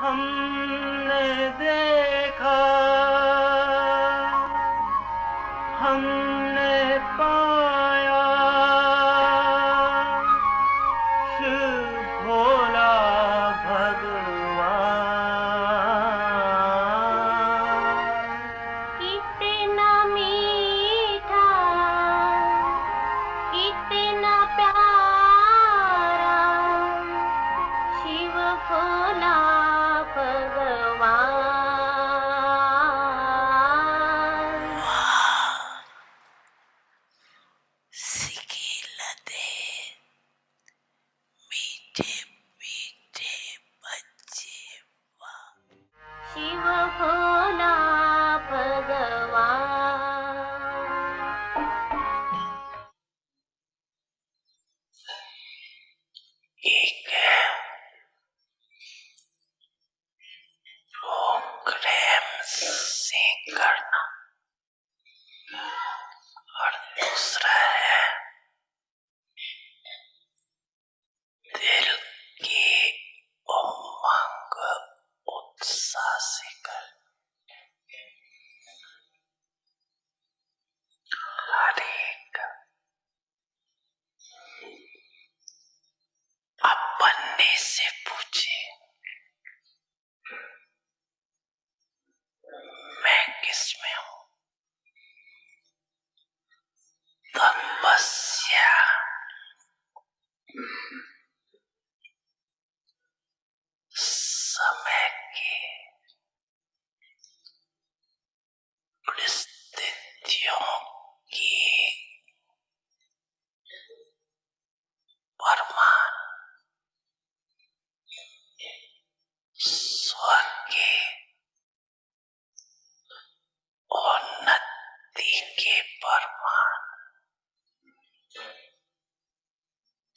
हमने देखा, हमने पाया, शिव भोला भगवान। कितना मीठा, कितना प्यारा, शिव भोला भगवान। सिकिलते मीठे मीठे बच्चे, शिव भोला भगवान। एक प्रोग्राम से करना और दूसरा है दिल की उमंग उत्साह से कर। हर एक अपने से पूछे, मैं किस में हूँ? तपस्या, समय की परिस्थितियों की परमान, स्व के उन्नति के परमान,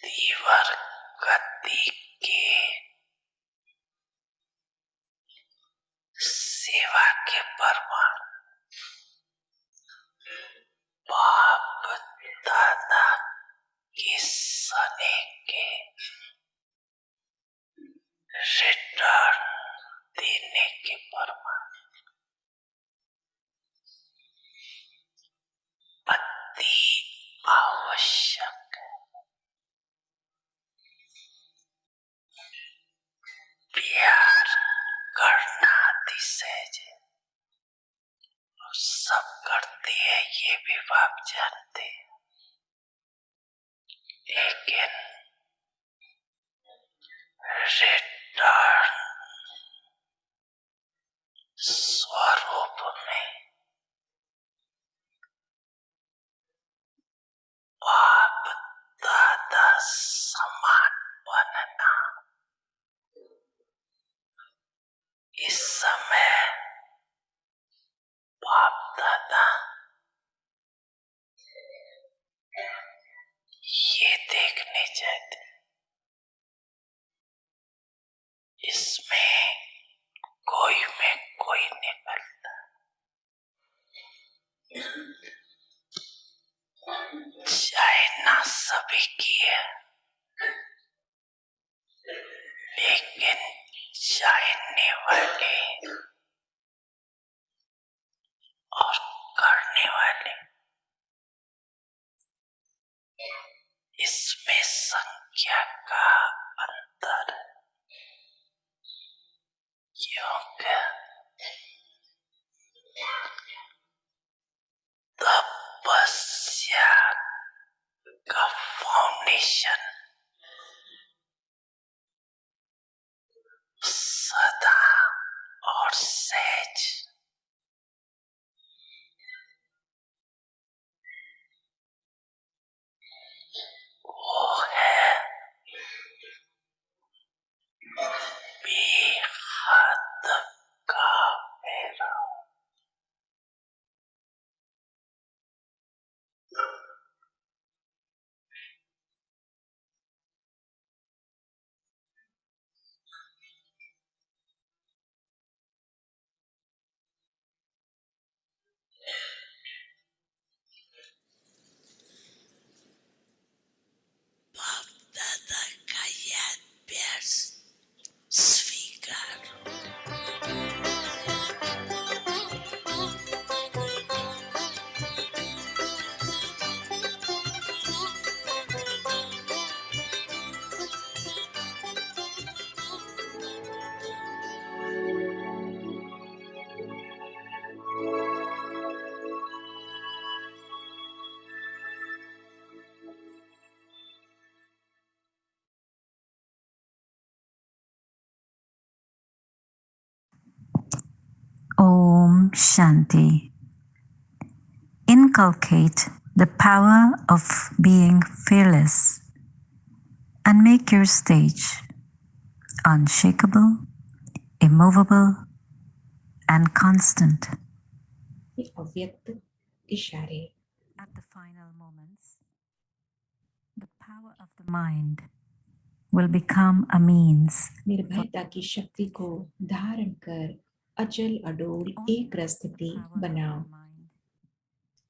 तीव्र गति के सेवा के परमान, बाप दादा के सने के रिटर्न देने के परमान, अति आवश्यक प्यार करना अतिशय सब करते हैं, ये भी बाप जानते हैं, लेकिन रिटर्न स्वरूप में बाप दादा समान बनना इस समय बाप दादा ये देखने चाहते, इसमें कोई में कोई निकलता, चाहे ना सभी की है, लेकिन चाहने वाले और करने वाले, इसमें संख्या का अंतर है, क्योंकि तपस्या का फाउंडेशन सदा और सहज वो है बेहद का मेरा। Om Shanti. Inculcate the power of being fearless and make your stage unshakable, immovable, and constant. ये अव्यक्त इशारे At the final moments, the power of the mind will become a means निर्भयता की शक्ति को धारण कर अचल अडोल एक स्थिति बनाओ।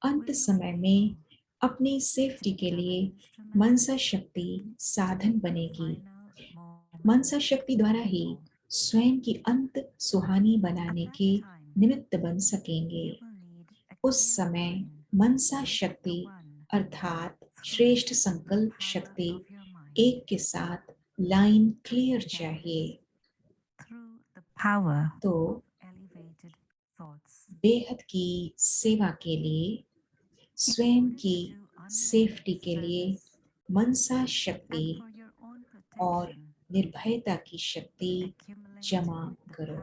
अंत समय में अपनी सेफ्टी के लिए मनसा शक्ति साधन बनेगी। मनसा शक्ति द्वारा ही स्वयं की अंत सुहानी बनाने के निमित्त बन सकेंगे। उस समय मनसा शक्ति अर्थात श्रेष्ठ संकल्प शक्ति एक के साथ लाइन क्लियर चाहिए। तो बेहद की सेवा के लिए, स्वयं की सेफ्टी के लिए मनसा शक्ति और निर्भयता की शक्ति जमा करो।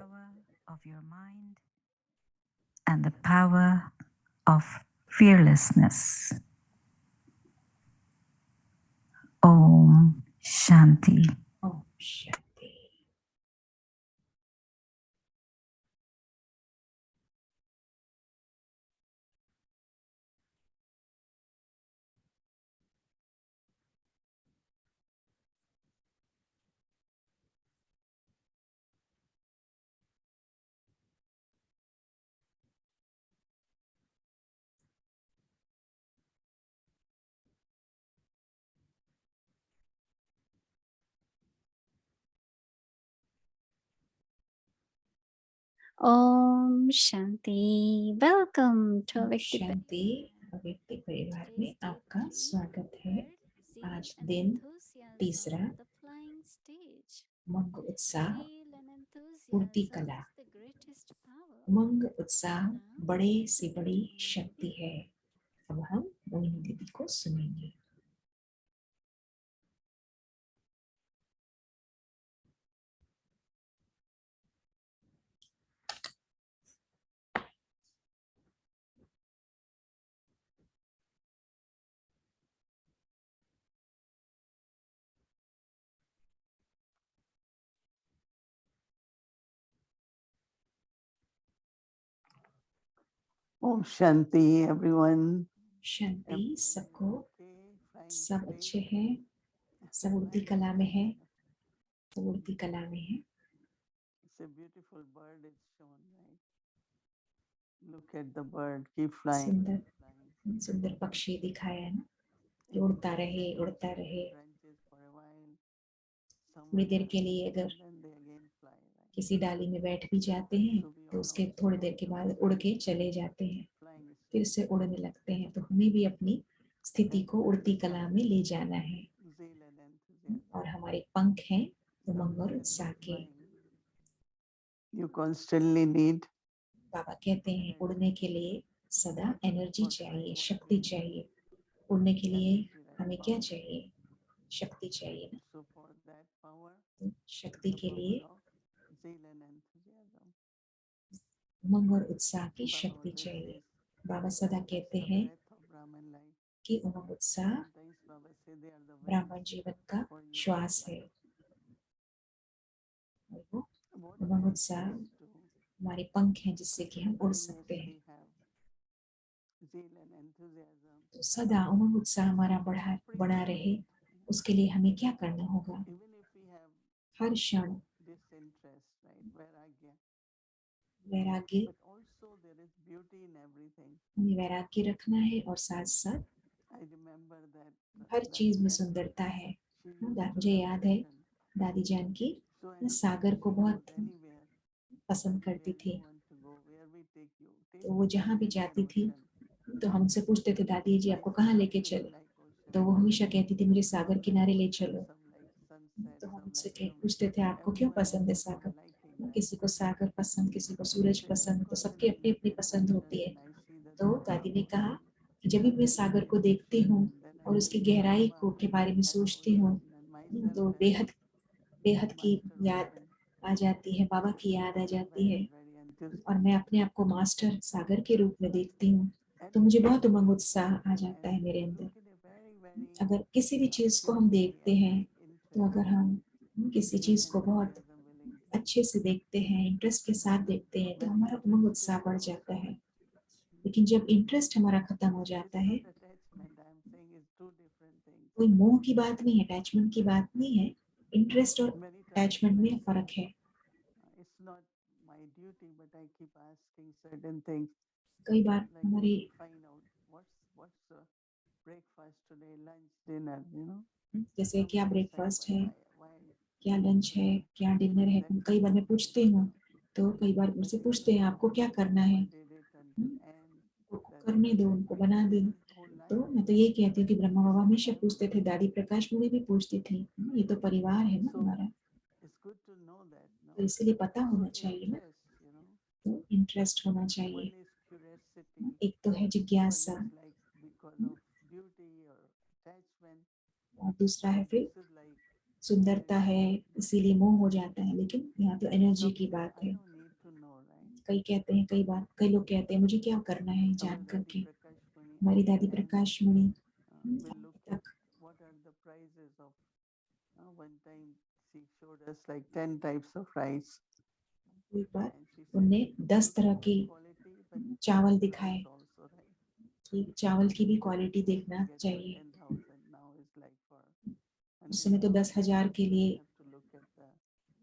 And the power of fearlessness. Om Shanti. Om Shanti. Om Shanti. Welcome to Avyakti शांति अव्यक्ति परिवार में आपका स्वागत है। आज दिन तीसरा, उमंग उत्साह उड़ती कला। उमंग उत्साह बड़े से बड़ी शक्ति है। अब हम मोहिनी दीदी को सुनेंगे। Om Shanti, everyone. शांति सबको। सब अच्छे हैं, सब उड़ती कला में है, सब उड़ती कला में है। It's a beautiful bird is shown, right? Look at the bird, keep flying. सुंदर सुंदर पक्षी दिखाया है ना, कि उड़ता रहे उड़ता रहे। Branches for a while, थोड़ी देर के लिए अगर then they again fly. Right? किसी डाली में बैठ भी जाते हैं तो उसके थोड़ी देर के बाद उड़ के चले जाते हैं, Flying is फिर से उड़ने लगते हैं। तो हमें भी अपनी स्थिति को उड़ती कला में ले जाना है। zeal and enthusiasm. और हमारे पंख हैं उमंग और उत्साह के। You constantly need बाबा कहते हैं उड़ने के लिए सदा एनर्जी चाहिए, शक्ति चाहिए। उड़ने के लिए हमें क्या चाहिए? शक्ति चाहिए ना। so for that power, तो शक्ति के लिए zeal and enthusiasm. उमंग और उत्साह की Baba शक्ति always चाहिए। says, बाबा सदा कहते the हैं breath of Brahman life. कि उमंग उत्साह Sometimes Baba say they are the ब्राह्मण wings जीवन का for you. श्वास है। और वो What उमंग we उत्साह used to हमारे पंख हैं जिससे कि हम उड़ सकते हैं। continuously have zeal and enthusiasm. तो सदा उमंग उत्साह हमारा बना रहे, उसके लिए हमें क्या करना होगा? Even if we have हर क्षण disinterest, right, vairagya, वैराग्य, but also there is beauty in everything. हमें वैराग्य रखना है और साथ साथ I remember that हर चीज में सुंदरता है। she used to मुझे love याद है ocean. दादी जान की So मैं सागर को बहुत anywhere, पसंद करती where थी। you want to go, where we take you, take तो वो me जहाँ भी to जाती an थी ocean. तो हमसे पूछते थे दादी जी आपको कहाँ लेके चले? Like ocean. तो वो हमेशा कहती थी मुझे सागर किनारे ले चलो। Some like sunset, तो हम some उनसे like पूछते थे आपको क्यों पसंद है सागर? किसी को सागर पसंद, किसी को सूरज पसंद, तो सबकी अपनी अपनी पसंद होती है। तो दादी ने कहा कि जब भी मैं सागर को देखती हूँ और उसकी गहराई को के बारे में सोचती हूँ तो बेहद बेहद की याद आ जाती है, बाबा की याद आ जाती है। और मैं अपने आप को मास्टर सागर के रूप में देखती हूँ, तो मुझे बहुत उमंग उत्साह आ जाता है मेरे अंदर। अगर किसी भी चीज को हम देखते हैं, तो अगर हम किसी चीज को बहुत अच्छे से देखते हैं, इंटरेस्ट के साथ देखते हैं, तो हमारा उमंग उत्साह बढ़ जाता है। लेकिन जब इंटरेस्ट हमारा खत्म हो जाता है, कोई मोह की बात नहीं है, अटैचमेंट की बात नहीं है, इंटरेस्ट और अटैचमेंट में फर्क है। It's not my duty, but I keep asking certain things. कई बार Like हमारी find out what's breakfast today, lunch, dinner, you know. जैसे क्या Sometimes I ब्रेकफास्ट है, why क्या लंच है, क्या डिनर है, कई बार मैं पूछती हूँ, तो कई बार मुझसे पूछते हैं आपको क्या करना है, did it until end. उनको करने दो, उनको बना दो। तो मैं तो यही कहती हूँ कि ब्रह्मा बाबा हमेशा पूछते थे, दादी प्रकाश मुनि भी पूछती थी, ये तो परिवार है ना हमारा, It's good to know that, no? तो इसलिए पता So होना चाहिए ना, interest, you know. तो इंटरेस्ट होना चाहिए। One is curiosity, एक तो है one जिज्ञासा, is like because of beauty or attachment. और दूसरा है So फिर this is like सुंदरता है, इसीलिए मोह हो जाता है। लेकिन यहाँ तो एनर्जी की something बात I है। don't need to know, right? कई कहते हैं, कई लोग कहते हैं मुझे क्या करना है जान Our करके। Dadi Prakash Muni हमारी at दादी the end प्रकाश मुनि will look तक at what are the prices of one time she showed us like 10 types of rice एक बार and she said उनने 10 look तरह at की the quality but चावल price दिखाए also, right? कि चावल की भी So क्वालिटी we used देखना to get for चाहिए। 10,000, now it's like for उस समय तो 100,000. 10,000 के लिए, You have to look at the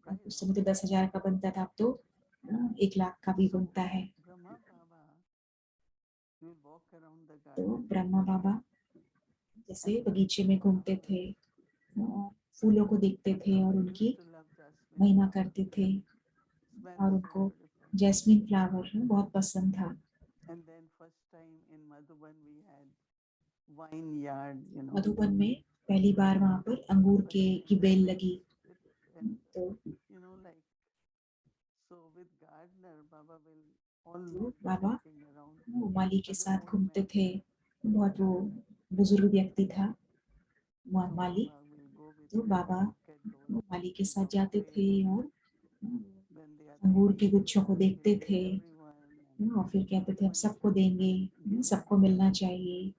price उस समय तो also. 10,000 का बनता था, अब तो 1 लाख का भी So बनता है। Brahma Baba will walk around the तो garden ब्रह्मा बाबा जैसे बगीचे में घूमते थे, फूलों को देखते थे और उनकी used to love jasmine महिमा flower. करते थे, Smells और so उनको beautiful. जैस्मिन फ्लावर बहुत पसंद था। And then first time in Madhuban we had wine yard, you know. Madhuban में पहली बार वहां पर अंगूर की बेल लगी। And तो you know, like, so with gardener, Baba will तो always be Baba walking around वो माली के as an साथ old घूमते man. थे, बहुत वो बुजुर्ग व्यक्ति था So Mali. Baba will go with तो him Baba and look at those, वो माली के you साथ know, जाते थे grapes और when they are अंगूर ready के and गुच्छों को they देखते give थे, everyone and और फिर कहते थे हम everyone सबको should देंगे, give सबको it. मिलना चाहिए।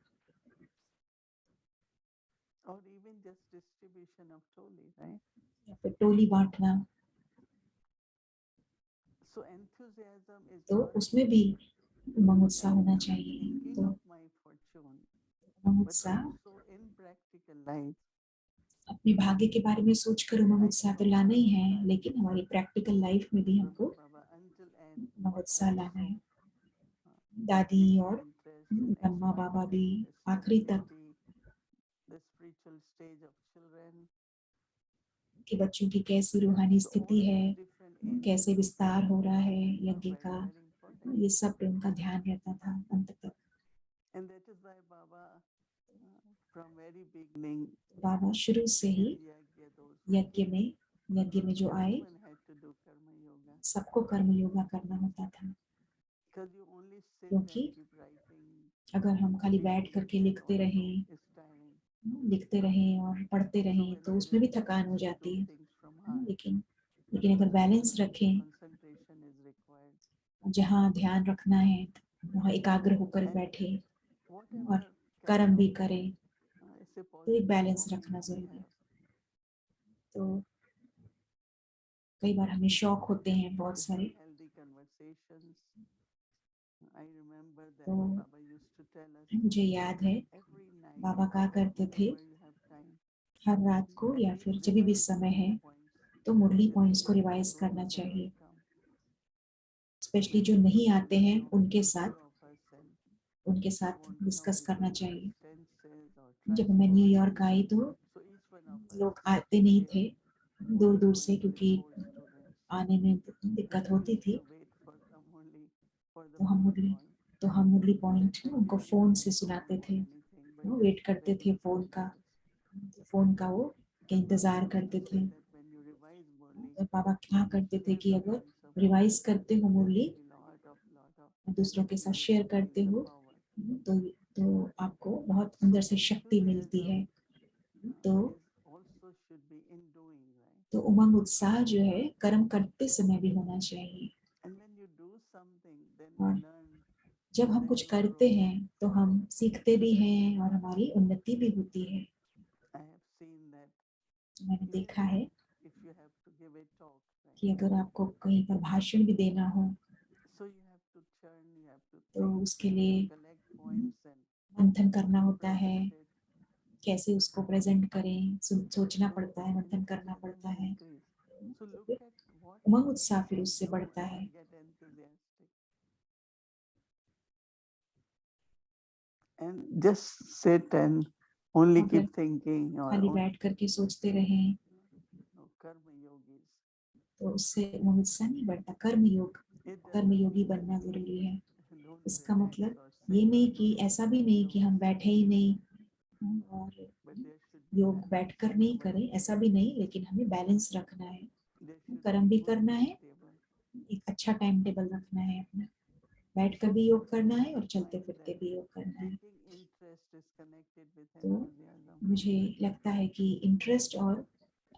Or even just distribution of toli, right? या फिर टोली बांटना, So enthusiasm is तो not उसमें भी उमंग उत्साह in होना चाहिए। thinking तो of my fortune, Umang but उत्साह also in practical life. अपने भाग्य के बारे में सोचकर उमंग I उत्साह तो cannot लाना ही है, understand लेकिन हमारी प्रैक्टिकल लाइफ में भी Brahma हमको Baba until end Umang what उत्साह लाना है। also दादी makes और me interest and Brahma Baba expanded भी interest आखिरी in तक beauty, the spiritual stage of children. कि बच्चों की कैसी रूहानी So स्थिति all है, these different कैसे angles विस्तार हो रहा है are यज्ञ very, का, very important. ये सब पे उनका ध्यान रहता था अंत तक। And that is why Baba, from very beginning, बाबा शुरू से ही in Yagya, those who यज्ञ came, में जो आए, everyone had to do karma yoga. सबको कर्म योगा करना होता था। Because you only sit क्योंकि and keep writing, अगर हम खाली बैठ reading, करके that लिखते also रहें, is tiring. और पढ़ते So रहें, when तो there उसमें is भी थकान हो balance, you जाती do है। things from heart. लेकिन अगर बैलेंस रखें, Concentration is required. जहाँ ध्यान रखना है वहाँ एकाग्र होकर And बैठे whatever और kind कर्म भी of, करें, ऐसे तो एक positive बैलेंस hobbies रखना we जरूरी है। have. तो कई बार हमें शौक होते हैं बहुत To सारे, have healthy conversations. I remember that तो Baba used to tell us मुझे याद है every night, बाबा कहा करते थे, whenever you have time, हर रात को या फिर जब भी revise समय है, Murli points. तो मुरली Just पॉइंट्स को sit with रिवाइज those करना who cannot चाहिए, come. स्पेशली जो Maybe नहीं just आते a हैं few of us and उनके who साथ won't come डिस्कस करना because of चाहिए। distances or जब मैं transport. न्यूयॉर्क आई तो So each one of us लोग आते नहीं share थे दूर one दूर से, point with क्योंकि 4 students. आने में दिक्कत And we होती used थी। to wait for them only for the तो हम 4th Murli point. Point That time उनको we फोन didn't से have सुनाते Zoom or थे, anything, but वो just वेट to करते beg थे the फोन का, sisters. के And Baba इंतजार used करते to थे। say that when you revise Murli, और बाबा क्या करते थे share कि the अगर points of रिवाइज Murli, करते हो there Murali, will be lot of दूसरों के साथ energy शेयर will करते feel the हो, power. तो आपको बहुत So अंदर से शक्ति मिलती है। enthusiasm तो is also should be in doing, right? उमंग उत्साह जो है कर्म करते समय भी होना चाहिए। And when you do और learn, जब हम कुछ करते हैं तो हम सीखते भी हैं और हमारी उन्नति भी होती है। I have seen that मैंने even देखा है if you have to give a talk, right? कि अगर आपको कहीं पर भाषण भी देना हो So you have to churn, you have to तो think, उसके you have लिए to collect points and मंथन करना होता है, present it. कैसे उसको प्रेजेंट करें, सोचना So पड़ता है, मंथन करना enthusiasm पड़ता will है। increase. So तो look फिर at what उमंग you उत्साह फिर can उससे do बढ़ता है। and get enthusiastic. And just sit and only अगर keep thinking or खाली only बैठ करके सोचते रहें karma yogis. तो उससे उमंग उत्साह नहीं बढ़ता। कर्म योग, It कर्म doesn't योगी mean बनना जरूरी है। don't इसका relax मतलब or ये sit नहीं or कि don't ऐसा भी नहीं कि हम बैठे ही नहीं और but there should be योग balance बैठकर in नहीं our करें, life. ऐसा भी नहीं, लेकिन हमें बैलेंस रखना है। There should कर्म be भी good करना है, timetable. एक अच्छा टाइम टेबल रखना है अपना, बैठ कर So भी योग करना है और I चलते find फिरते that भी योग करना है। taking interest is connected with तो enthusiasm. मुझे लगता है कि इंटरेस्ट और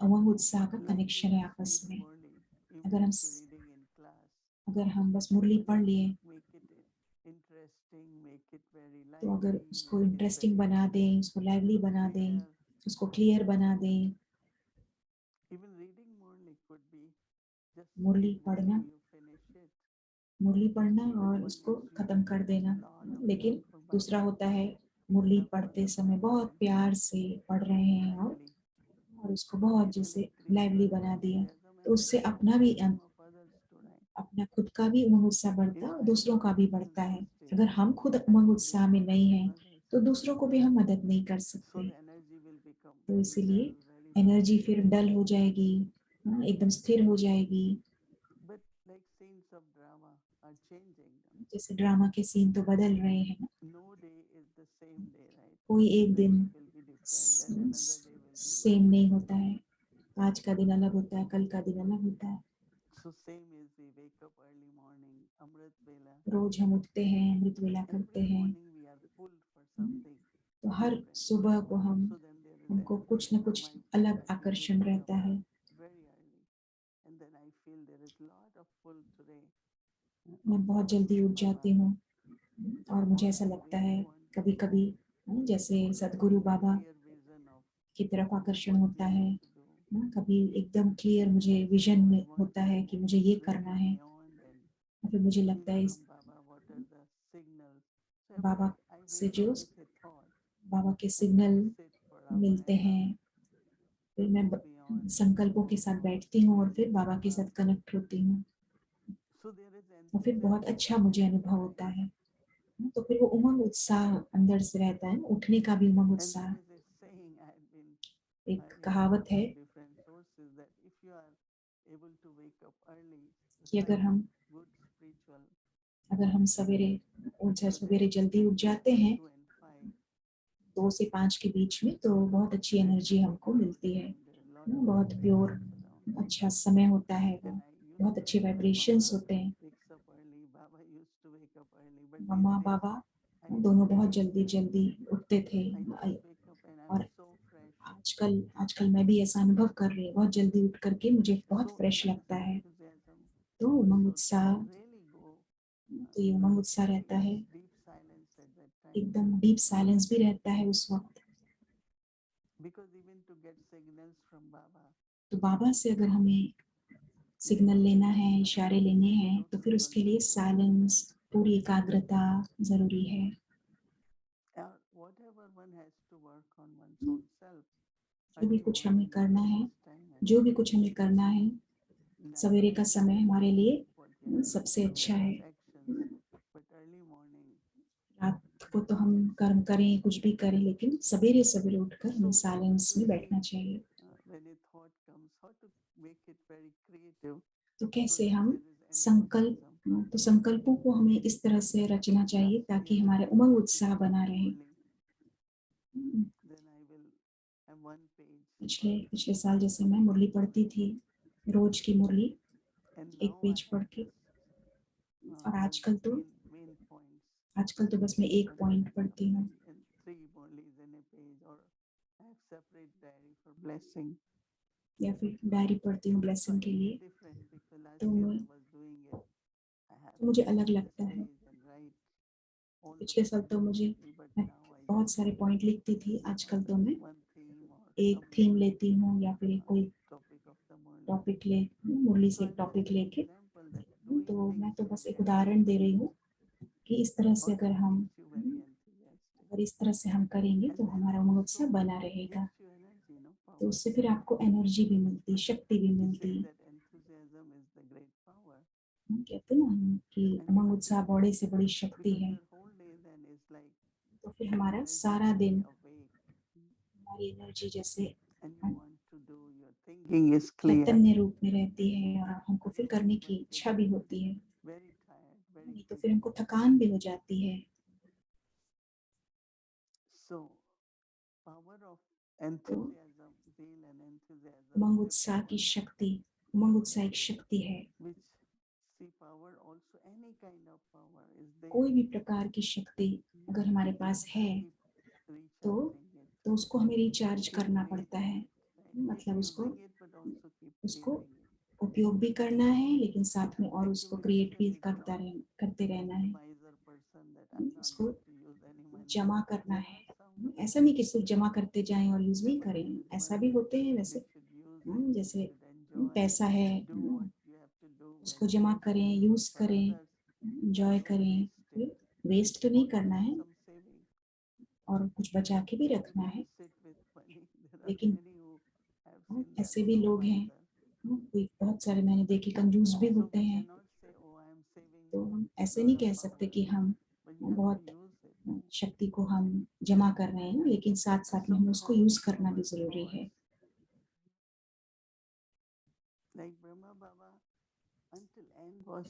उमंग उत्साह का Like कनेक्शन we है just आपस read में। Murli, even अगर हम if you're reading in class, अगर हम बस मुरली but पढ़ just लिए make it interesting, make it very तो अगर lively, उसको make it इंटरेस्टिंग very बना दें, उसको लाइवली बना दें, clear. उसको क्लियर बना दें। Even reading Murli could be just Murali read पढ़ना, Murli, you finish it. मुरली पढ़ना But और one उसको is खत्म reading कर with देना। lot of लेकिन love for दूसरा Baba, होता है मुरली love for पढ़ते the समय बहुत Bhagwan, प्यार से पढ़ रहे हैं lively. और उसको बहुत It will जैसे increase लाइवली your बना दिया, enthusiasm तो and उससे the अपना भी enthusiasm of others too, right? अपना खुद का भी उमंग उत्साह बढ़ता है और दूसरों का भी बढ़ता है। Enthusiastic, अगर हम खुद how उमंग can we उत्साह में help नहीं हैं others? तो दूसरों को भी हम मदद नहीं कर So सकते। the energy will become तो very इसीलिए dull, very एनर्जी flat. फिर डल हो जाएगी, एकदम स्थिर हो जाएगी। But like scenes of drama are changing. जैसे ड्रामा के सीन तो बदल रहे हैं ना, No day is the same day, right? कोई एक One दिन day will be different, then another day will be same नहीं होता है। आज का दिन अलग होता है, कल का दिन अलग होता है। so same is we wake up early morning, Amrit Vela. रोज हम उठते हैं, अमृत वेला करते Every हैं, morning we are pulled for something तो हर different. सुबह को हम So then there is हमको energy. कुछ न So कुछ my अलग I usually आकर्षण wake रहता up है। very early, and then I feel there is lot of pull today. मैं बहुत जल्दी उठ जाती हूँ और मुझे ऐसा I लगता really है want to कभी कभी जैसे सदगुरु बाबा clear vision of की तरफ आकर्षण what होता we है need to do. कभी एकदम क्लियर मुझे विजन So I में want होता to है कि मुझे ये करना read है, beyond and और फिर मुझे hear लगता है इस from Baba what are the signals. So every Baba I से wake जो up with a thought, बाबा के and then signal I sit for hour मिलते and हैं, फिर मैं go beyond. संकल्पों के साथ बैठती हूँ और फिर बाबा के साथ कनेक्ट होती हूँ So there is और फिर बहुत enthusiasm अच्छा for मुझे daily अनुभव होता life. है। तो फिर वो उमंग उत्साह अंदर से रहता है, उठने का भी उमंग And उत्साह। there is a saying I have been एक hearing कहावत है from different sources that if you are able to wake up early, it's कि like a good spiritual. अगर हम सवेरे So सवेरे there जल्दी उठ I जाते between हैं 2 and 5. 2 से 5 के बीच में, तो बहुत अच्छी Very एनर्जी हमको pure मिलती है, time. There are a lot of बहुत प्योर vibrations around. अच्छा समय होता है वो, And I used बहुत to अच्छे think that वाइब्रेशंस Mama होते हैं। wakes up early, Baba used to wake up early, but these mamma days Baba I दोनों बहुत just जल्दी जल्दी उठते थे I just wake up and I'm और so fresh. आजकल मैं भी ऐसा अनुभव कर रही हूँ, बहुत जल्दी उठ करके मुझे बहुत So फ्रेश there is लगता है। enthusiasm. तो उमंग So उत्साह, really go तो ये उमंग उत्साह रहता है, deep silence at that time. एकदम डीप साइलेंस भी रहता है उस वक्त। Because even to get signals from Baba, तो बाबा से अगर हमें सिग्नल लेना है, इशारे लेने हैं, तो फिर उसके लिए साइलेंस, पूरी एकाग्रता जरूरी है। whatever one has to work on one's own self, जो भी early कुछ हमें morning is करना the है, best time. जो भी कुछ हमें करना है, And सवेरे का समय हमारे लिए what you have सबसे to do, अच्छा है। actions, but early morning. रात को तो हम कर्म करें, कुछ भी करें, लेकिन सवेरे सवेरे उठकर हमें साइलेंस में बैठना चाहिए। When a thought comes, how to make it very creative. तो कैसे So हम there is संकल्प, enthusiasm. तो संकल्पों को हमें इस तरह से रचना चाहिए Last ताकि year हमारे I उमंग used to उत्साह study बना रहे। Murli. Then I will have one page. पिछले साल जैसे मैं मुरली पढ़ती थी, रोज की मुरली And एक now I पेज have पढ़ के, just और one main points. आजकल तो बस मैं एक पॉइंट पढ़ती हूँ And 3 Murlis in a page, or I have separate diary for blessing. या फिर डायरी पढ़ती हूँ ब्लेसिंग के लिए। Different because last तो year मैं I was doing it. I have मुझे been अलग on the लगता है। stage and write all the पिछले साल तो points मुझे quickly, but मैं now I बहुत just सारे पॉइंट लिखती थी, focus आजकल तो on मैं one theme or एक थीम लेती हूँ या फिर कोई topic of the morning. Topic Murli से So एक I'm just टॉपिक an लेके example that doing तो मैं things तो in a बस एक way उदाहरण दे रही हूँ कि इस तरह से also अगर हम makes you very enthusiastic. अगर इस तरह से हम करेंगे And तो then हमारा also उत्साह बना रहेगा, gives you energy, no तो power. उससे फिर आपको एनर्जी भी मिलती, शक्ति भी He मिलती। says that enthusiasm is the great power. कहते हैं ना हम कि And उमंग because उत्साह बड़े से बड़ी शक्ति है, your whole day then is like तो फिर हमारा energy सारा दिन awake हमारी एनर्जी जैसे and you want to do, your thinking is clear. चैतन्य रूप में रहती है और हमको फिर करने की इच्छा भी होती है, Very tired, very नहीं तो फिर हमको थकान भी हो जाती है। So power of enthusiasm, zeal and enthusiasm Umang is a उत्साह की power शक्ति, उमंग उत्साह एक शक्ति है। which see power also any kind of power is there. कोई भी प्रकार की शक्ति अगर हमारे पास है तो उसको हमें रिचार्ज करना पड़ता है, मतलब उसको उपयोग भी करना है लेकिन साथ में और उसको क्रिएट भी करते रहना है, उसको जमा करना है। ऐसा नहीं कि सिर्फ जमा करते जाएं और यूज नहीं करें, ऐसा भी होते हैं वैसे। जैसे पैसा है, उसको जमा करें, यूज करें, एंजॉय करें, वेस्ट तो नहीं करना है और कुछ बचा के भी रखना है। लेकिन ऐसे भी लोग हैं, कोई बहुत सारे मैंने देखे कंजूस भी होते हैं, तो हम ऐसे नहीं कह सकते कि हम बहुत शक्ति को हम जमा कर रहे हैं, लेकिन साथ साथ में हमें उसको यूज करना भी जरूरी है।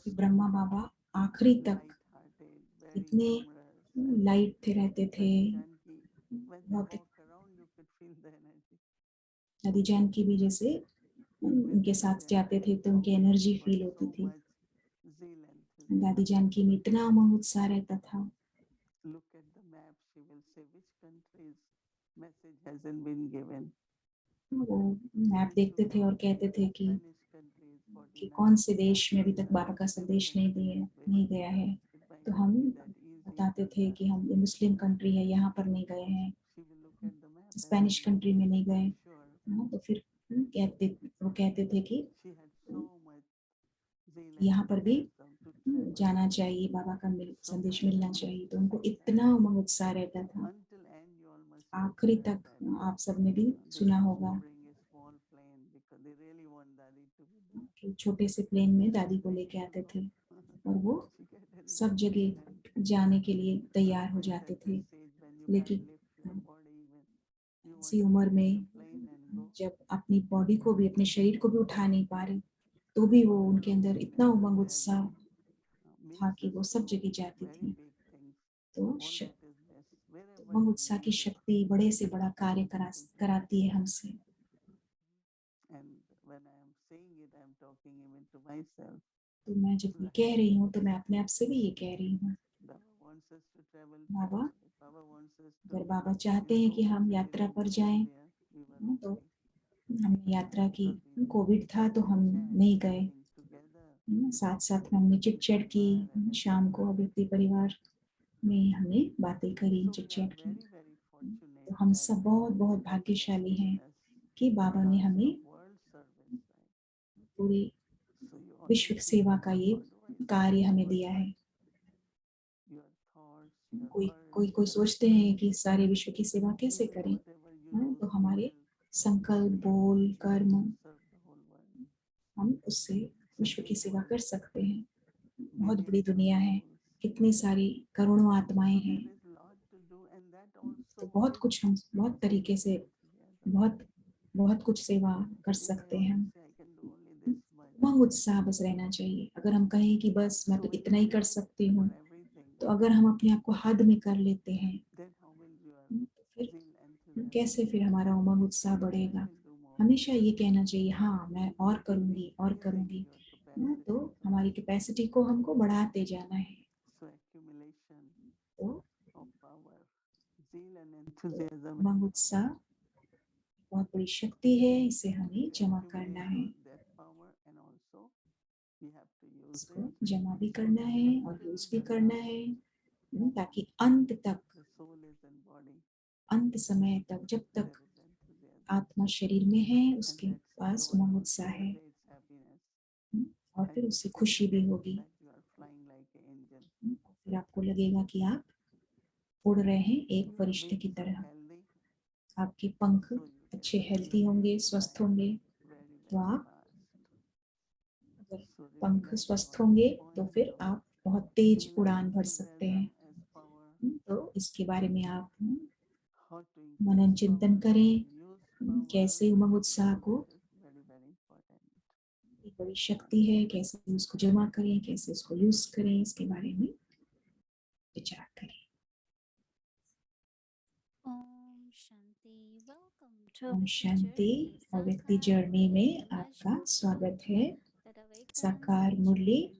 ब्रह्मा बाबा आखिरी तक इतने लाइट थे, रहते थे, बहुत। दादी जानकी भी जैसे उनके साथ जाते थे तो उनकी एनर्जी फील होती थी। दादी जानकी में इतना उमंग उत्साह रहता था। वो मैप देखते थे और कहते थे कि कौन से देश में अभी तक बाबा का संदेश नहीं गया है, तो हम बताते थे कि हम ये मुस्लिम कंट्री है, यहाँ पर नहीं गए हैं, स्पेनिश कंट्री में नहीं गए। तो फिर वो कहते थे कि यहाँ पर भी जाना चाहिए, बाबा का संदेश मिलना चाहिए। तो उनको इतना उमंग उत्साह रहता था। आखिरी तक आप सबने भी सुना होगा कि छोटे से प्लेन में दादी को लेके आते थे और वो सब जगह जाने के लिए तैयार हो जाते थे। लेकिन इसी उम्र में जब अपनी बॉडी को भी, अपने शरीर को भी उठा नहीं पा रहे, तो भी वो उनके अंदर इतना उमंग उत्साह था कि वो सब जगह जाती थी। तो उमंग उत्साह की शक्ति बड़े से बड़ा कार्य कराती है हमसे। तो मैं जब ये कह रही हूँ तो मैं अपने आप से भी ये कह रही हूँ, बाबा अगर बाबा चाहते हैं कि हम यात्रा पर जाएं तो हमने यात्रा की। कोविड था तो हम नहीं गए, साथ साथ में हमने चिट चैट की, शाम को व्यक्ति परिवार में हमने बातें करी, चिट चैट की। तो हम सब बहुत बहुत भाग्यशाली हैं कि बाबा ने हमें पूरी विश्व सेवा का ये कार्य हमें दिया है। कोई सोचते हैं कि सारे विश्व की सेवा कैसे करें, तो हमारे संकल्प, बोल, कर्म, हम उससे विश्व की सेवा कर सकते हैं। बहुत बड़ी दुनिया है, कितनी सारी करोड़ों आत्माएं हैं, तो बहुत कुछ हम बहुत तरीके से बहुत कुछ सेवा कर सकते हैं। उमंग उत्साह बस रहना चाहिए। अगर हम कहें कि बस मैं तो इतना ही कर सकती हूँ, तो अगर हम अपने आप को हद में कर लेते हैं तो फिर कैसे फिर हमारा उमंग उत्साह बढ़ेगा। हमेशा ये कहना चाहिए, हाँ मैं और करूँगी और करूँगी। तो हमारी कैपेसिटी को हमको बढ़ाते जाना है। तो उमंग उत्साह बहुत बड़ी शक्ति है, इसे हमें जमा करना है। we have to use इसको it. जमा भी करना है और यूज भी करना है, ताकि अंत तक, The soul is in body. अंत समय तक, जब तक There is enthusiasm. आत्मा शरीर में है, And उसके that's पास joy. उमंग उत्साह है, It's happiness. और फिर उससे खुशी भी होगी। That you are flying like an angel. फिर आपको लगेगा कि आप उड़ रहे हैं एक Your फरिश्ते की wings are तरह। healthy, आपके पंख so you अच्छे can हेल्थी होंगे, स्वस्थ होंगे। very, तो very आप, fast. अगर So पंख reflect स्वस्थ on होंगे this तो point फिर of आप बहुत तेज feeling उड़ान भर सकते हैं। enthusiasm as power, तो इसके बारे में आप how to मनन increase चिंतन power, करें, use power. कैसे उमंग उत्साह को, This is very, very important. एक बड़ी शक्ति है, कैसे उसको जमा करें, कैसे उसको यूज करें, इसके बारे में विचार करें। Om Shanti. Welcome to Om Vyakti Shanti. Journey. और व्यक्ति Sakar जर्नी में Murli, आपका Magical स्वागत Flute है। that awakens साकार each मुरली, one.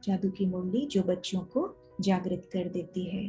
जादू की मुरली जो बच्चों को जागृत कर देती है।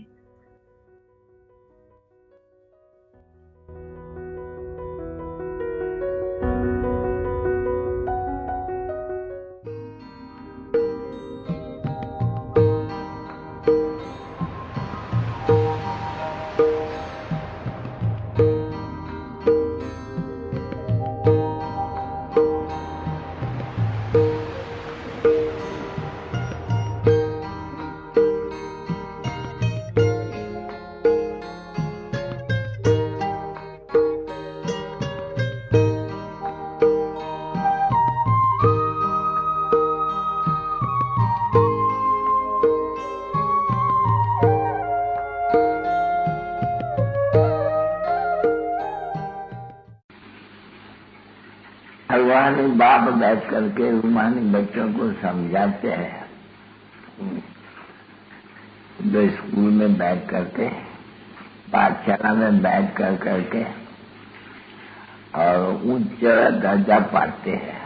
रूहानी बाप बैठ करके रूहानी बच्चों को समझाते हैं, जो स्कूल में बैठ करके, पाठशाला में बैठ कर करके और उच्च दर्जा पाते हैं।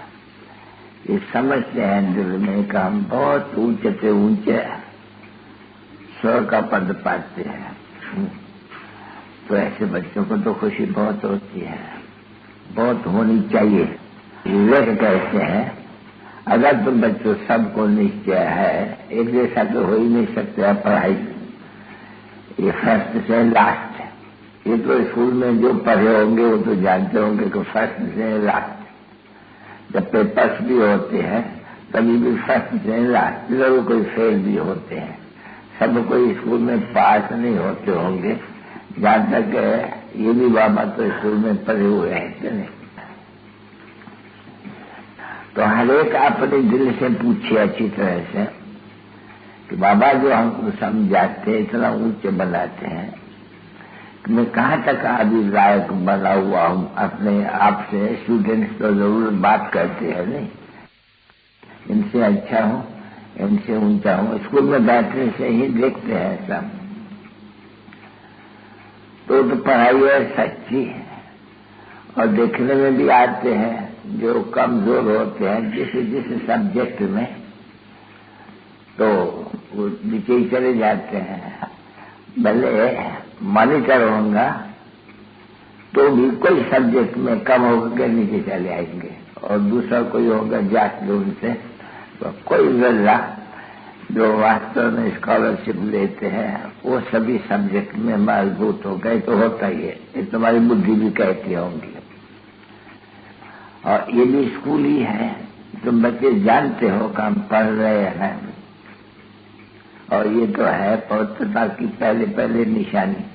ये समझते हैं दिल में कि हम बहुत ऊंचे से ऊंचे स्वर का पद पाते हैं। तो ऐसे बच्चों को तो खुशी बहुत होती है, बहुत होनी चाहिए। विवेक कहते हैं अगर तुम बच्चों सबको निश्चय है, एक जैसा तो हो ही नहीं सकता पढ़ाई, ये फर्स्ट से लास्ट है। ये तो स्कूल में जो पढ़े होंगे वो तो जानते होंगे कि फर्स्ट से लास्ट। जब पेपर्स भी होते हैं तभी भी फर्स्ट से लास्ट, जरूर कोई फेल भी होते हैं। सब कोई स्कूल में पास नहीं होते होंगे, जहाँ तक ये भी बाबा तो स्कूल में पढ़े हुए हैं कि नहीं। तो हर एक अपने दिल से पूछे अच्छी तरह से कि बाबा जो हमको समझाते इतना ऊंचे बनाते हैं कि मैं कहाँ तक अभी लायक बना हुआ हूँ अपने आप से। स्टूडेंट्स तो जरूर बात करते हैं नहीं, इनसे अच्छा हूँ, इनसे ऊंचा हूँ। स्कूल में बैठने से ही देखते हैं सब। तो पढ़ाई है सच्ची है और देखने में भी आते हैं जो कमजोर होते हैं जिस सब्जेक्ट में, तो वो नीचे चले जाते हैं। भले मॉनिटर होगा तो भी कोई सब्जेक्ट में कम होकर नीचे चले आएंगे, और दूसरा कोई होगा जाके उनसे तो कोई जल्ला जो वास्तव में स्कॉलरशिप लेते हैं वो सभी सब्जेक्ट में मजबूत हो गए। तो होता ही है, ये तुम्हारी बुद्धि भी कहती होंगी। और ये भी स्कूल ही है, तुम बच्चे जानते हो कि हम पढ़ रहे हैं। और ये तो है पवित्रता की पहले निशानी,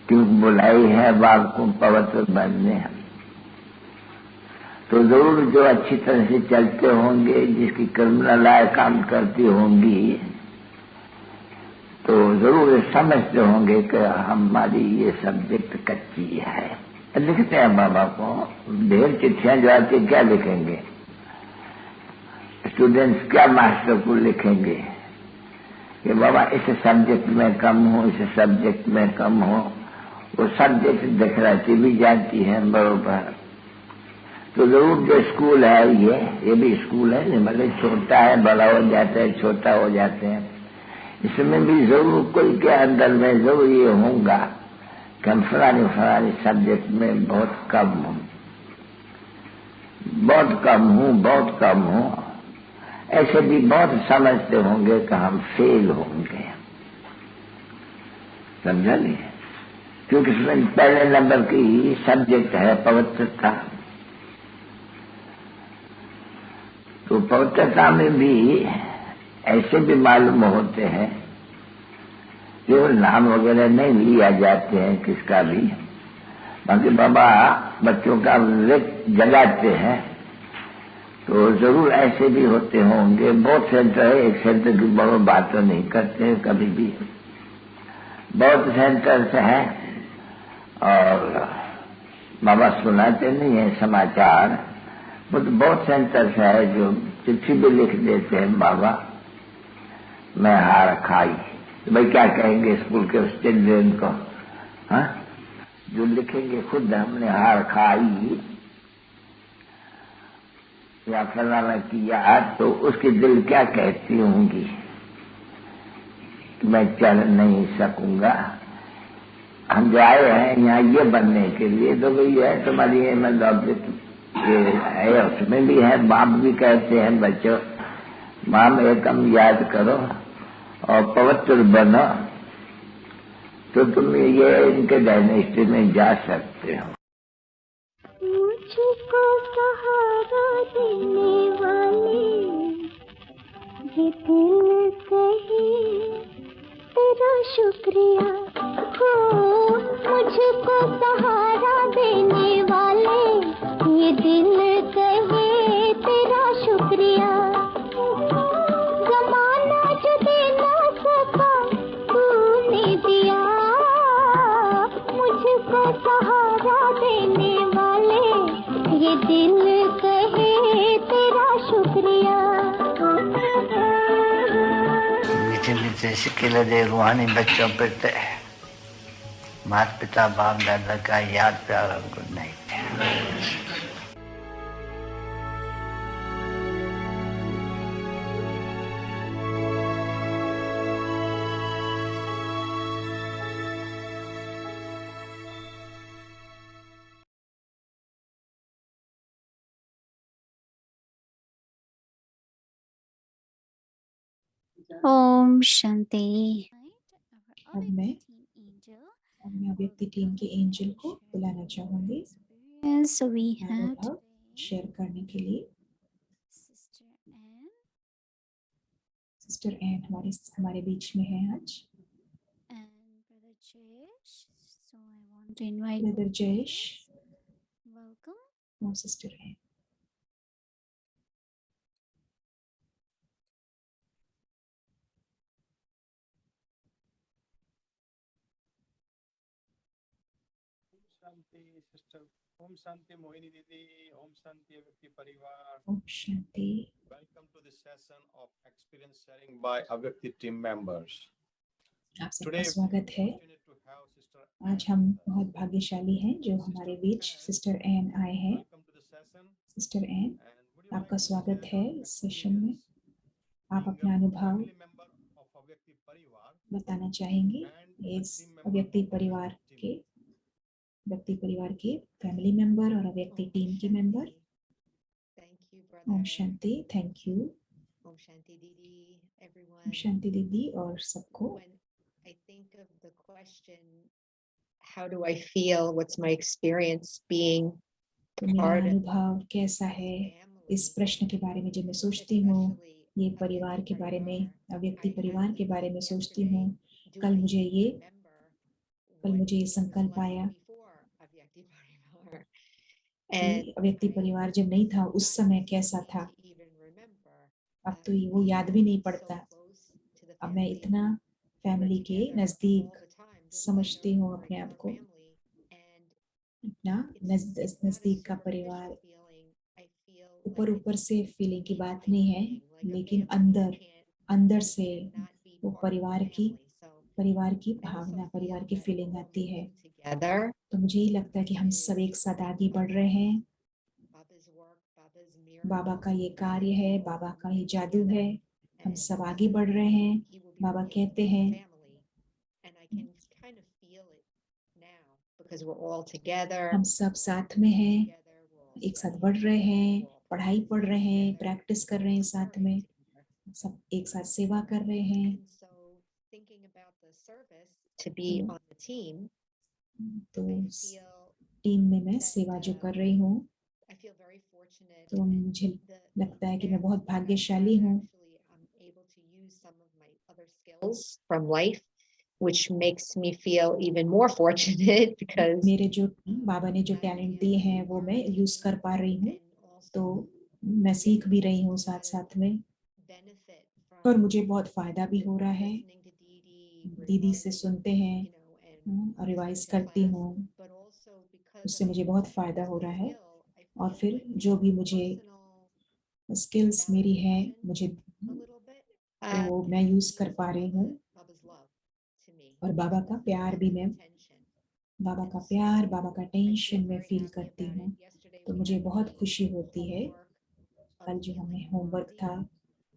क्यों बुलाई है बाप को पवित्र बनने। तो जरूर जो अच्छी तरह से चलते होंगे, जिसकी कर्मलाएं काम करती होंगी, तो जरूर समझते होंगे कि हमारी ये सब्जेक्ट कच्ची है। लिखते हैं बाबा को ढेर चिट्ठियां जो आती, क्या लिखेंगे स्टूडेंट्स, क्या मास्टर को लिखेंगे कि बाबा इस सब्जेक्ट में कम हो, इस सब्जेक्ट में कम हो। वो सब्जेक्ट दिखलाती भी जाती है बरोबर। तो जरूर जो स्कूल है ये भी स्कूल है, मतलब छोटा है, बड़ा हो जाता है, छोटा हो जाते हैं। इसमें भी जरूर कोई के अंदर में जरूर ये होगा कि हम फलानी सब्जेक्ट में बहुत कम हूँ। बहुत कम हूँ, ऐसे भी बहुत समझते होंगे कि हम फेल होंगे, समझा नहीं? क्योंकि इसमें पहले नंबर की सब्जेक्ट है पवित्रता। तो पवित्रता में भी ऐसे भी मालूम होते हैं जो नाम वगैरह नहीं लिया जाते हैं किसका भी, बाकी बाबा बच्चों का विवेक जगाते हैं। तो जरूर ऐसे भी होते होंगे। बहुत सेंटर है, एक सेंटर की बहुत बात तो नहीं करते हैं कभी भी, बहुत सेंटर्स हैं और बाबा सुनाते नहीं है समाचार। बहुत सेंटर्स है जो चिट्ठी भी लिख देते हैं, बाबा मैं हार खाई। तो भाई क्या कहेंगे स्कूल के उस चिल्ड्रेन को? हाँ, जो लिखेंगे खुद हमने हार खाई या फलाना किया, तो उसके दिल क्या कहती होंगी? मैं चल नहीं सकूंगा। हम जो आए हैं यहाँ ये बनने के लिए, तो भाई है तुम्हारी ये है, उसमें भी है। बाप भी कहते हैं बच्चों माम एकम याद करो और पवित्र बनो, तो तुम ये इनके डायनेस्टी में जा सकते हो। मुझको सहारा देने वाले ये दिल कहे तेरा शुक्रिया हो। मुझको सहारा देने वाले ये दिल कहे तेरा शुक्रिया। जमाना जो दे ना सका तूने दिया। मुझको सहारा देने वाले ये दिल कहे तेरा शुक्रिया। मीठे मीठे सिक्के दे रूहानी बच्चों पे माता पिता बाप दादा का याद प्यार और गुड नाइट। Om Shanti. अब मैं अव्यक्ति टीम के एंजल को बुलाना चाहूंगी So we have अनुभव शेयर करने के लिए। Sister Anne सिस्टर एन हमारे बीच में है आज। and Brother Jesh. So I want to invite brother Jayesh welcome. और सिस्टर एन। शांति सिस्टर, ओम शांति मोहिनी दीदी, ओम शांति अव्यक्ति परिवार, ओम शांति। Welcome to this session of experience sharing by Avyakti team members. आप सबका स्वागत है। आज हम बहुत भाग्यशाली हैं जो हमारे बीच सिस्टर एन आए हैं। सिस्टर एन, आपका स्वागत है इस सेशन में। आप अपना अनुभव बताना चाहेंगे इस अव्यक्ति परिवार के फैमिली मेंबर और अव्यक्ति टीम के मेंबर। ओम शांति, थैंक यू। ओम शांति दीदी, ओम शांति दीदी और सबको। I think of the question, how do I feel? What's my experience being तो मेरा part of अनुभव कैसा है, इस प्रश्न के बारे में जब मैं सोचती हूँ, ये परिवार के बारे में, अव्यक्ति परिवार के बारे में सोचती हूँ। कल मुझे ये संकल्प आया कि अव्यक्ति परिवार जब नहीं था उस समय कैसा था। अब तो वो याद भी नहीं पड़ता। अब मैं इतना फैमिली के नजदीक समझती हूँ अपने आप को, इतना नजदीक का परिवार। ऊपर से फीलिंग की बात नहीं है, लेकिन अंदर से वो परिवार की भावना, परिवार की फीलिंग आती है। तो मुझे ही लगता है कि हम सब एक साथ आगे बढ़ रहे हैं। बाबा का ये कार्य है, बाबा का ये जादू है, हम सब आगे बढ़ रहे हैं। बाबा कहते हैं हम सब साथ में हैं, एक साथ बढ़ रहे हैं, पढ़ाई पढ़ रहे हैं, प्रैक्टिस कर रहे हैं, साथ में सब एक साथ सेवा कर रहे हैं। And so thinking about the service to be on the team, तो I feel टीम में मैं सेवा जो कर रही हूँ, I feel very fortunate. तो and मुझे the लगता है कि मैं fact बहुत that I भाग्यशाली have हूँ। actually, I'm able to use some of my other skills from life, which makes me feel even more fortunate because मेरे जो बाबा ने जो टैलेंट दिए हैं वो मैं यूज कर पा रही हूँ, तो मैं सीख भी रही हूँ साथ साथ में, benefit और from मुझे बहुत फायदा भी हो रहा है। listening to Didi, दीदी से revising, सुनते हैं you know, and और रिवाइज listening to करती class, हूँ, but also because उससे of मुझे बहुत फायदा हो रहा है। skill, I और feel फिर like जो भी there's मुझे personal स्किल्स मेरी है मुझे, a little bit, तो and मैं यूज it कर feels पा like रही हूँ, Baba's love to me, और बाबा का प्यार भी मैं, attention. बाबा का प्यार, बाबा का I टेंशन feel में very फील happy करती about हूँ। it. Yesterday तो we मुझे had बहुत the खुशी होती है। homework of कल जो feeling हमें होमवर्क worthy, था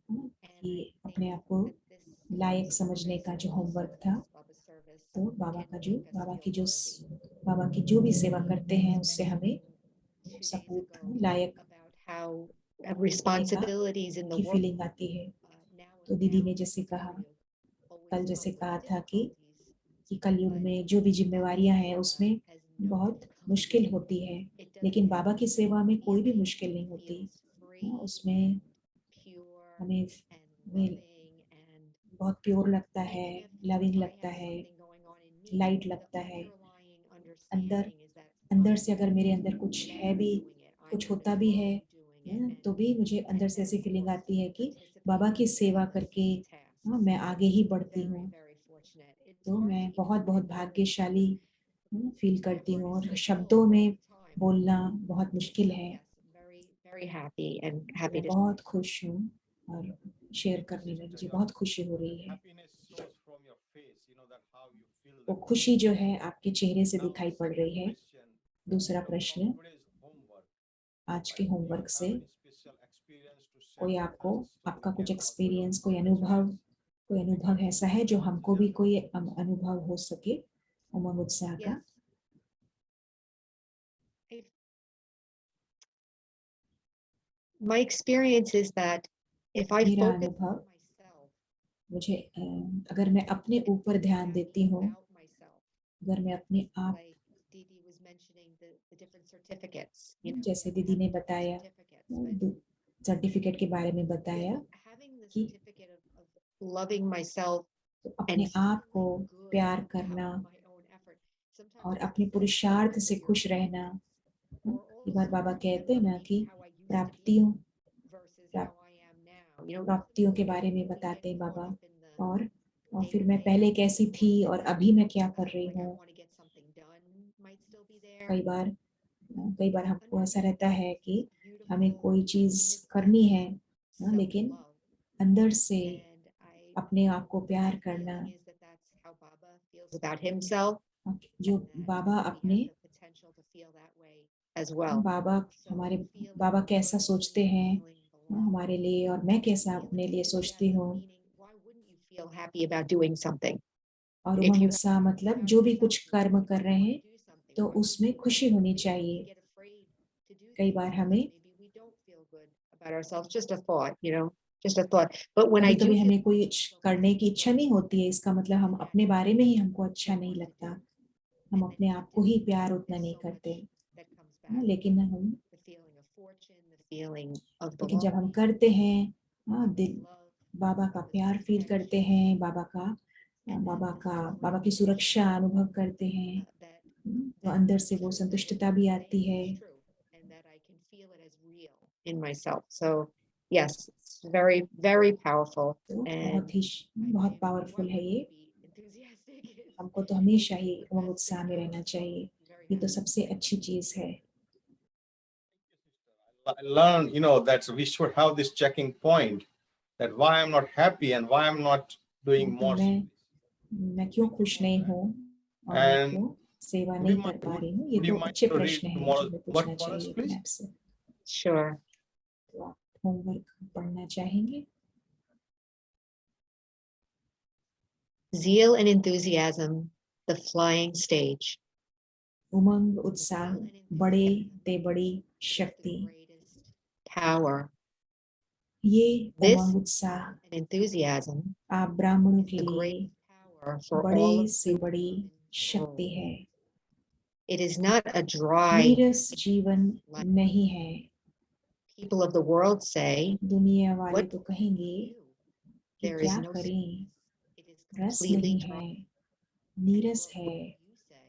and कि I अपने think आप को that this लायक समझने का जो होमवर्क था, Baba's service तो बाबा can का जो make us बाबा feel की जो worthy. बाबा की जो भी सेवा करते हैं उससे हमें 2 days सपूत ago like about how responsibilities in the की work, फीलिंग आती है। तो दीदी ने जैसे कहा, कल जैसे कहा था कि कलयुग में जो भी जिम्मेवारियां हैं उसमें बहुत मुश्किल होती है, लेकिन बाबा की सेवा में कोई भी मुश्किल नहीं होती। उसमें हमें बहुत प्योर लगता है, लविंग लगता है, लाइट लगता है। अंदर अंदर से अगर मेरे अंदर कुछ है भी, कुछ होता भी है तो भी मुझे अंदर से ऐसी फीलिंग आती है कि बाबा की सेवा करके मैं आगे ही बढ़ती हूँ। तो मैं बहुत बहुत भाग्यशाली फील करती हूँ, और शब्दों में बोलना बहुत मुश्किल है। मैं बहुत खुश हूँ और शेयर करने में मुझे बहुत खुशी हो रही है। वो खुशी जो है आपके चेहरे से दिखाई पड़ रही है। दूसरा प्रश्न, आज के होमवर्क से कोई आपको, आपका कुछ एक्सपीरियंस, कोई अनुभव ऐसा है जो हमको भी कोई अनुभव हो सके उमंग उत्साह का? My experience is that if I मेरा focus अनुभव, on myself, मुझे अगर मैं अपने ऊपर ध्यान देती हूँ, about myself, अगर मैं अपने आप, like Didi was mentioning the different certificates, you know, जैसे दीदी ने बताया सर्टिफिकेट के बारे में बताया having the कि certificate of loving myself तो अपने आप को प्यार करना my own effort. Sometimes और अपने पुरुषार्थ से खुश रहना। कई बार बाबा कहते हैं ना कि प्राप्तियों प्राप्तियों के बारे में बताते हैं बाबा, और फिर मैं पहले कैसी थी और अभी मैं क्या कर रही हूँ। कई बार हमको ऐसा रहता है कि हमें कोई चीज करनी है, लेकिन अंदर से अपने आप को प्यार करना, जो बाबा अपने बाबा हमारे बाबा कैसा सोचते हैं हमारे लिए, और मैं कैसा अपने लिए सोचती हूँ। और उमंग उत्साह मतलब जो भी कुछ कर्म कर रहे हैं तो उसमें खुशी होनी चाहिए। कई बार हमें कभी हमें कोई करने की इच्छा नहीं होती है, इसका मतलब हम अपने बारे में ही हमको अच्छा नहीं लगता, हम अपने आप को ही प्यार उतना नहीं करते। लेकिन जब हम करते हैं, दिल बाबा का प्यार फील करते हैं, बाबा की सुरक्षा अनुभव करते हैं, तो अंदर से वो संतुष्टता भी आती है। in myself. So yes, it's very, very powerful. तो And बहुत पावरफुल है ये। हमको तो हमेशा ही उमंग उत्साह में रहना चाहिए, ये तो सबसे अच्छी चीज है। Learn, you know, that we should have this checking point, that why I'm not happy and why I'm not doing तो more. मैं क्यों खुश नहीं हूँ और मैं क्यों सेवा नहीं कर पा रही हूँ, ये तो अच्छे प्रश्न हैं जो हमें पूछना चाहिए अपने आप से। sure. तो आप होमवर्क पढ़ना चाहेंगे? Zeal and enthusiasm, the flying stage. उमंग उत्साह, बड़े ते बड़ी शक्ति, greatest power. ये This उमंग उत्साह and enthusiasm आप ब्राह्मणों is के the लिए greatest power for all बड़े of से बड़ी शक्ति soul. है। It is not a dry. नीरस जीवन नहीं है। People of the world say, दुनिया वाले what तो कहेंगे कि there is क्या no करें, it is रस completely नहीं dry. है, नीरस What है, will you say?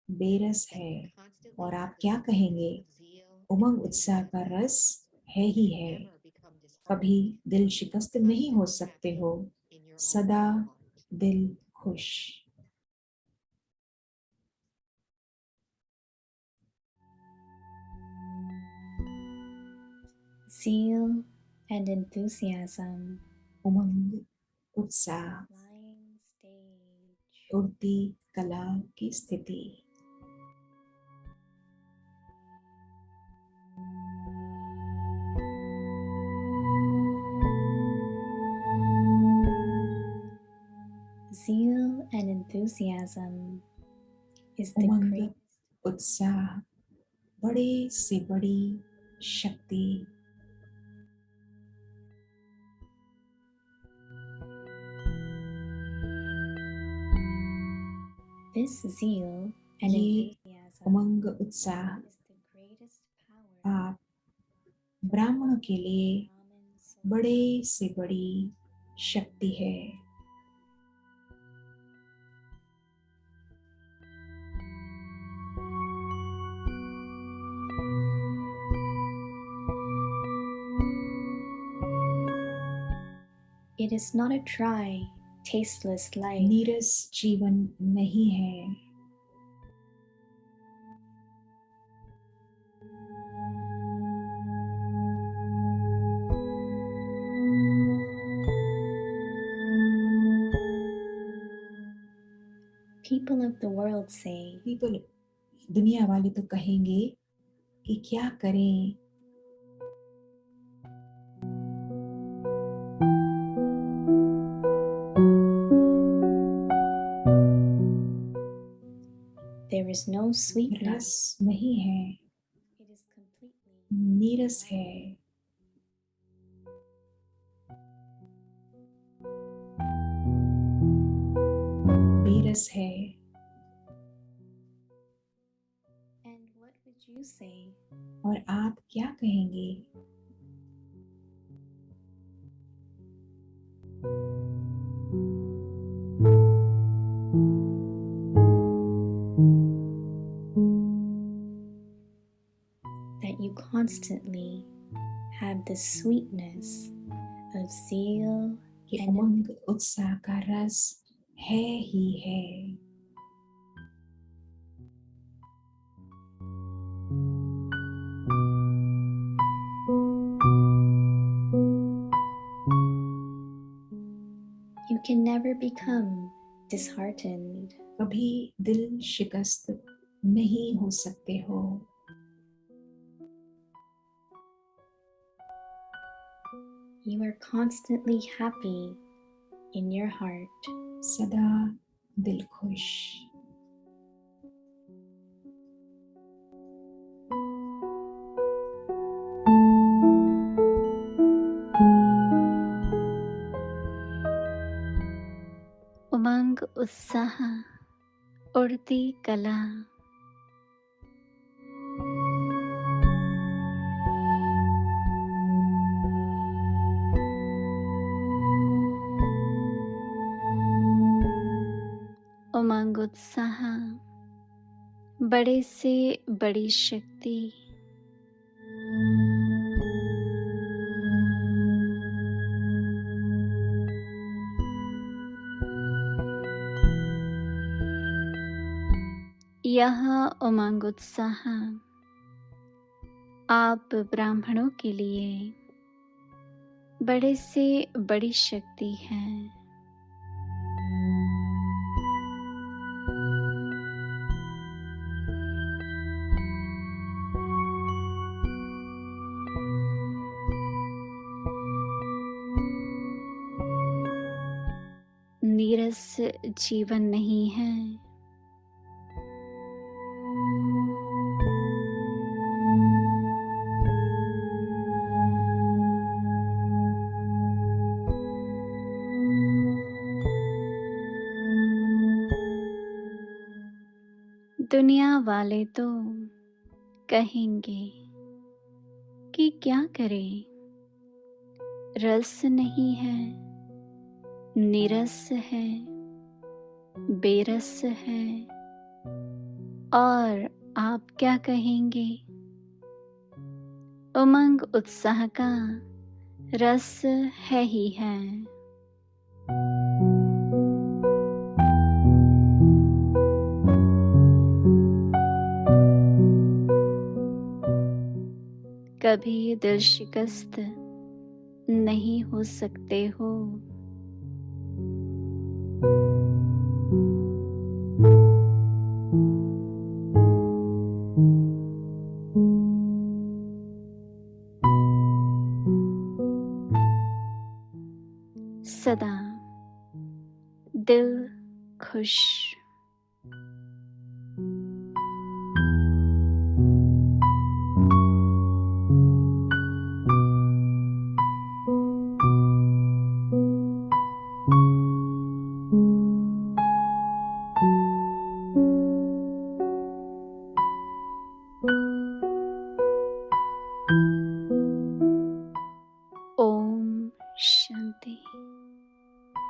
बेरस That है। constantly और आप have क्या the कहेंगे? zeal उमंग and उत्साह का enthusiasm रस है ही है। never become disheartened, कभी दिल शिकस्त नहीं हो constantly सकते happy हो, in your own सदा heart. दिल खुश। Zeal and enthusiasm, उमंग उत्साह, flying stage, उड़ती कला की स्थिति। zeal and enthusiasm is the Umang greatest उत्साह बड़े से बड़ी शक्ति। This zeal and ये enthusiasm उमंग उत्साह is the greatest power आप ब्राह्मणों के लिए Brahmin soul. बड़े से बड़ी शक्ति है। It is not a dry, tasteless life. नीरस जीवन नहीं है। People of the world say, People, दुनिया वाले तो कहेंगे कि क्या करें, there is no sweetness. रस नहीं है, It is completely नीरस है। बेरस है। And what would you say? और आप क्या कहेंगे? That you constantly have the sweetness of zeal कि and उमंग उत्साह का रस है ही है। you can never become disheartened. कभी दिल शिकस्त नहीं हो सकते हो। You are constantly happy in your heart. सदा दिल खुश। उमंग उत्साह उड़ती कला। उमंग उत्साह बड़े से बड़ी शक्ति। यह उमंग उत्साह आप ब्राह्मणों के लिए बड़े से बड़ी शक्ति है। नीरस जीवन नहीं है। दुनिया वाले तो कहेंगे कि क्या करें, रस नहीं है, निरस है, बेरस है। और आप क्या कहेंगे? उमंग उत्साह का रस है ही है। कभी दिल शिकस्त नहीं हो सकते हो। सदा दिल खुश